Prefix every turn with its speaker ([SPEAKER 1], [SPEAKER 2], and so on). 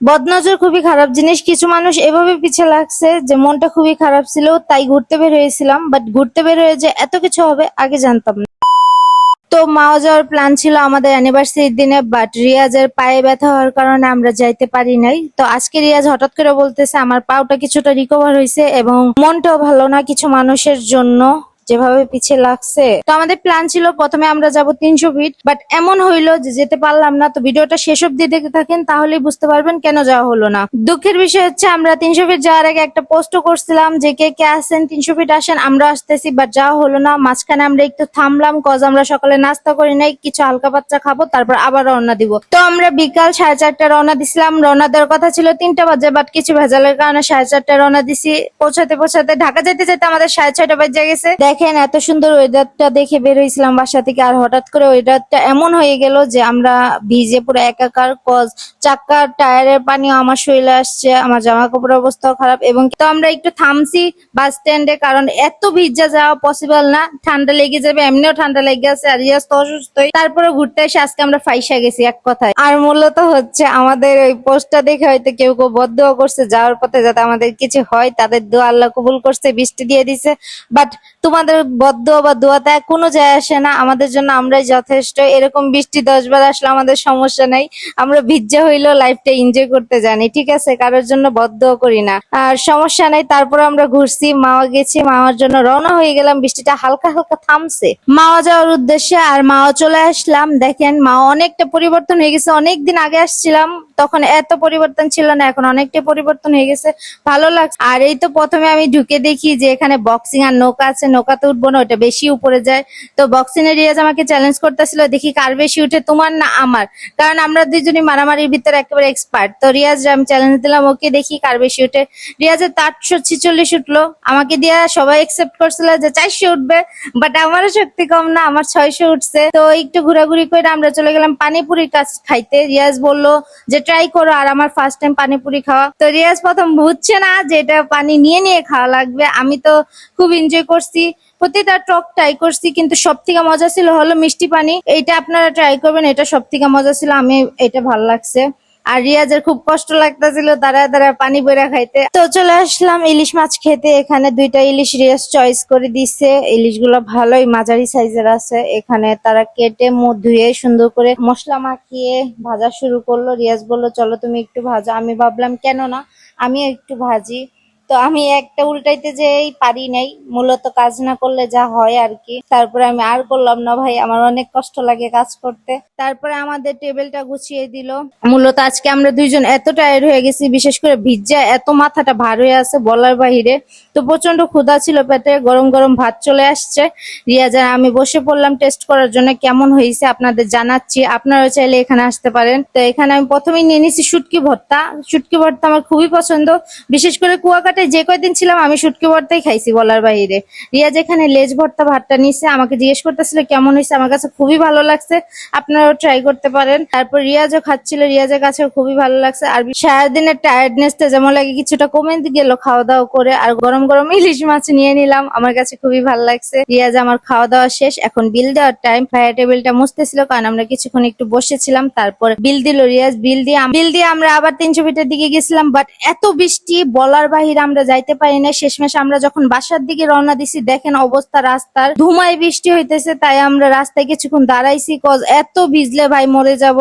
[SPEAKER 1] বদনজর খুবই খারাপ জিনিস। কিছু মানুষ এভাবে পিছে লাগছে যে মনটা খুবই খারাপ ছিল, তাই ঘুরতে বের হয়েছিলাম। বাট ঘুরতে বের হয়ে যে এত কিছু হবে আগে জানতাম না। তো মাও যাওয়ার প্ল্যান ছিল আমাদের অ্যানিভার্সারির দিনে, বাট রিয়াজের পায়ে ব্যথা হওয়ার কারণে আমরা যাইতে পারি নাই। তো আজকে রিয়াজ হঠাৎ করে বলতেছে আমার পাওটা কিছুটা রিকভার হয়েছে এবং মনটাও ভালো না কিছু মানুষের জন্য যেভাবে পিছিয়ে লাগছে। তো আমাদের প্ল্যান ছিল প্রথমে আমরা যাব 300 ফিট, বাট এমন হইলো যে যেতে পারলাম না। তো ভিডিওটা শেষ অব্দি দেখে থাকেন, তাহলেই বুঝতে পারবেন কেন যাওয়া হলো না। দুঃখের বিষয় হচ্ছে আমরা 300 ফিট যাওয়ার আগে একটা পোস্টও করছিলাম যে কে কে আসেন 300 ফিট আসেন, আমরা আসতেছি, বাট যাওয়া হলো না। মাঝখানে আমরা একটু থামলাম, কজ আমরা সকালে নাস্তা করি নাই, কিছু হালকা পাতলা খাবো, তারপর আবার রওনা দিব। তো আমরা বিকাল 4:30টায় রওনা দিছিলাম। রওনা দেওয়ার কথা ছিল 3টা বাজে, বাট কিছু ভেজালের কারণে 4:30টায় রওনা দিছি। পৌঁছাতে পৌঁছাতে ঢাকা যেতে যেতে আমাদের 6:30 বাজে গেছে। দেখেন এত সুন্দর ওয়েদারটা দেখে বের হয়েছিলাম বাসা থেকে, আর হঠাৎ করে ওয়েদারটা এমন হয়ে গেল যে আমরা ভিজে পুরো একাকার। কজ চাকার টায়ারের পানিও আমার শরীরে আসছে, আমার জামা কাপড়ের অবস্থাও খারাপ। এবং তো আমরা একটু থামছি বাস স্ট্যান্ডে, কারণ এত ভিজা যাওয়া পসিবল না, ঠান্ডা লেগে যাবে, এমনিও ঠান্ডা লেগে আছে আর রিয়াজ তো অসুস্থই। তারপরে ঘুরতে এসে আজকে আমরা ফাইসা গেছি এক কথায়। আর মূলত হচ্ছে আমাদের ওই পোস্টটা দেখে হয়তো কেউ কেউ বদদোয়া করছে যাওয়ার পথে যাতে আমাদের কিছু হয়, তাদের দোয়া আল্লাহ কবুল করছে, বৃষ্টি দিয়ে দিছে। বাট তোমাদের বদদোয়া বা দোয়াতে কোনো যায় আসে না, আমাদের জন্য আমরাই যথেষ্ট। এরকম বৃষ্টি 10 বার আসলে আমাদের সমস্যা নাই, আমরা ভিজা হইলেও লাইফটা এনজয় করতে জানি, ঠিক আছে? কারোর জন্য বদদোয়া করি না, আর সমস্যা নাই। তারপর আমরা ঘুরছি, মাওয়া গেছি, মাওয়ার জন্য রওনা হয়ে গেলাম। বৃষ্টিটা হালকা হালকা থামছে মাওয়া যাওয়ার উদ্দেশ্যে, আর মাওয়া চলে আসলাম। দেখেন মাওয়া অনেকটা পরিবর্তন হয়ে গেছে। অনেকদিন আগে আসছিলাম তখন এত পরিবর্তন ছিল না, এখন অনেকটা পরিবর্তন হয়ে গেছে, ভালো লাগছে। আর এই তো প্রথমে আমি ঢুকে দেখি যে এখানে বক্সিং আর নৌকা আছে। নৌকাতে উঠবো না, ওটা বেশি উপরে যায়। তো বক্সিং এর রিয়াজ আমাকে চ্যালেঞ্জ করতেছিল, দেখি কার বেশি উঠে, তোমার না আমার, কারণ আমরা দুইজনই মারামারির ভিতরে একেবারে এক্সপার্ট। তো রিয়াজ আমি চ্যালেঞ্জ দিলাম ওকে, দেখি কার বেশি উঠে। রিয়াজের 846 উঠলো, আমাকে দিয়া সবাই একসেপ্ট করছিল যে 400 উঠবে, বাট আমারও শক্তি কম না, আমার 600 উঠছে। তো একটু ঘোরাঘুরি করে আমরা চলে গেলাম পানিপুরির কাছ খাইতে। রিয়াজ বললো যে ট্রাই করো, আর আমার ফার্স্ট টাইম পানিপুরি খাওয়া। তো রিয়াজ প্রথম বুঝছে না যে এটা পানি নিয়ে নিয়ে খাওয়া লাগবে। আমি তো খুব এনজয় করছি, প্রতিটা টক ট্রাই করছি, কিন্তু সব থেকে মজা ছিল হলো মিষ্টি পানি। এইটা আপনারা ট্রাই করবেন, এটা সব থেকে মজা ছিল, আমি এটা ভালো লাগছে। আর রিয়াজের খুব কষ্ট লাগতেছিল দাঁড়ায় দাঁড়ায় পানি বইরা খাইতে। তো চলে আসলাম ইলিশ মাছ খেতে। এখানে 2টা ইলিশ রিয়াজ চয়েস করে দিছে। ইলিশগুলো ভালোই মাঝারি সাইজের আছে। এখানে তারা কেটে মুখ ধুয়ে সুন্দর করে মশলা মাখিয়ে ভাজা শুরু করলো। রিয়াজ বললো চলো তুমি একটু ভাজা। আমি ভাবলাম কেন না, আমি একটু ভাজি। তো আমি একটা উল্টাইতে যেই পারি নাই, মূলত কাজ না করলে যা হয় আর কি। তারপরে আমি আর করলাম না ভাই, আমার অনেক কষ্ট লাগে কাজ করতে। তারপরে আমাদের টেবিলটা গুছিয়ে দিল। মূলত আজকে আমরা দুইজন এত টায়ার্ড হয়ে গেছি, বিশেষ করে ভিজা এত মাথাটা ভার হয়ে আছে বলার বাহিরে। তো প্রচন্ড ক্ষুধা ছিল পেটে, গরম গরম ভাত চলে আসছে। রিয়াজ আর আমি বসে পড়লাম টেস্ট করার জন্য কেমন হয়েছে আপনাদের জানাচ্ছি, আপনারা চাইলে এখানে আসতে পারেন। তো এখানে আমি প্রথমেই নিয়ে নিছি শুটকি ভর্তা। শুটকি ভর্তা আমার খুবই পছন্দ, বিশেষ করে কুয়াকাটায় যে কয়দিন ছিলাম আমি শুটকি ভর্তাই খাইছি বলার বাইরে। রিয়াজ এখানে লেজ ভর্তা ভাতটা নিছে, আমাকে জিজ্ঞেস করতেছিল কেমন হয়েছে, আমার কাছে খুবই ভালো লাগছে, আপনারাও ট্রাই করতে পারেন। তারপর রিয়াজও খাচ্ছিল, রিয়াজের কাছে খুবই ভালো লাগছে। আর সারাদিনের টায়ার্ডনেসটা যেমন লাগে কিছুটা কমে গেল খাওয়া দাওয়া করে। আর গরম গরম ইলিশ মাছ নিয়ে নিলাম, আমার কাছে খুবই ভালো লাগছে। রিয়াজ আমার খাওয়া দাওয়া শেষ, এখন বিল দেওয়ার টাইম। ভাইয়া টেবিলটা মুছতেছিল কারণ আমরা কিছুক্ষণ একটু বসেছিলাম। তারপর বিল দিল রিয়াজ, বিল দিয়ে আমরা আবার 300 ফিটের দিকে গেছিলাম। বাট এত বৃষ্টি বলার বাহিরে, আমরা যাইতে পারি না। শেষমেশ আমরা যখন বাসার দিকে রওনা দিছি, দেখেন অবস্থা রাস্তার, ধুমায় বৃষ্টি হইতেছে। তাই আমরা রাস্তায় কিছুক্ষণ দাঁড়াইছি, কজ এত ভিজলে ভাই মরে যাব।